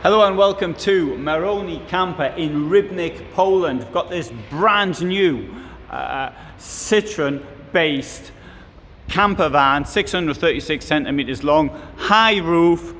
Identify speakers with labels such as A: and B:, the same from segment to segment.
A: Hello and welcome to Maroni Camper in Rybnik, Poland. We've got this brand new Citroen based camper van, 636 centimeters long, high roof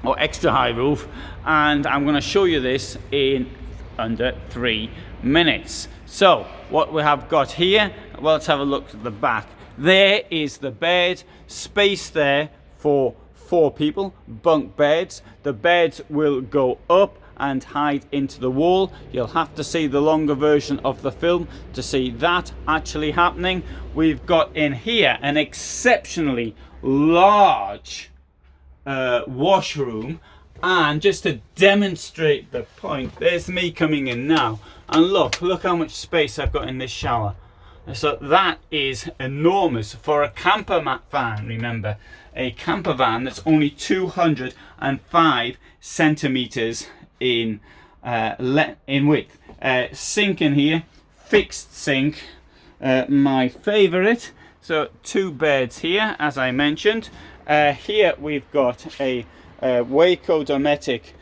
A: or extra high roof, and I'm going to show you this in under 3 minutes. So what we have got here, well, let's have a look at the back. There is the bed, space there for 4 people, bunk beds. The beds will go up and hide into the wall. You'll have to see the longer version of the film to see that actually happening. We've got in here an exceptionally large washroom, and just to demonstrate the point, there's me coming in now, and look how much space I've got in this shower. So that is enormous for a camper van. Remember, a camper van that's only 205 centimeters in width. Sink in here, fixed sink, my favorite. So 2 beds here, as I mentioned. Here we've got a Wavecamper dometic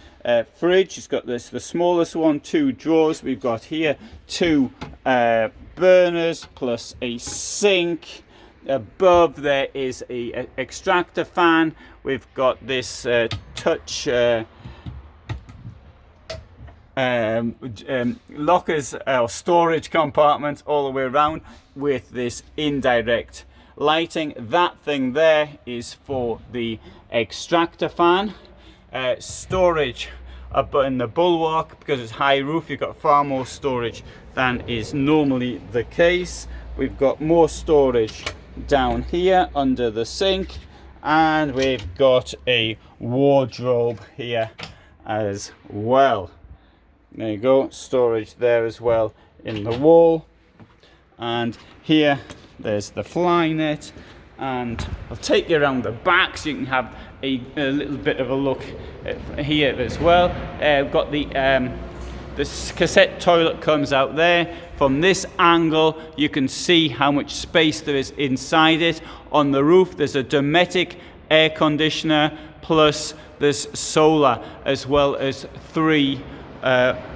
A: fridge. It's got the smallest one, 2 drawers. We've got here 2 burners plus a sink. Above there is a extractor fan. We've got this touch lockers or storage compartment all the way around with this indirect lighting. That thing there is for the extractor fan. Storage up in the bulwark, because it's high roof, you've got far more storage than is normally the case. We've got more storage down here under the sink, and we've got a wardrobe here as well. There you go, storage there as well in the wall. And here there's the fly net, and I'll take you around the back so you can have a little bit of a look here as well. We've got this cassette toilet comes out there. From this angle you can see how much space there is inside it. On the roof there's a Dometic air conditioner, plus there's solar, as well as 3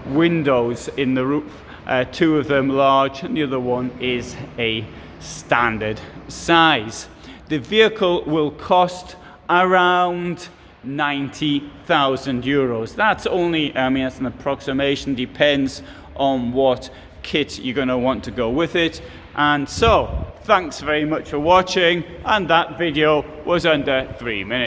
A: windows in the roof, 2 of them large and the other one is a standard size. The vehicle will cost around 90,000 euros. That's only, that's an approximation, depends on what kit you're going to want to go with it. And so thanks very much for watching, and that video was under 3 minutes.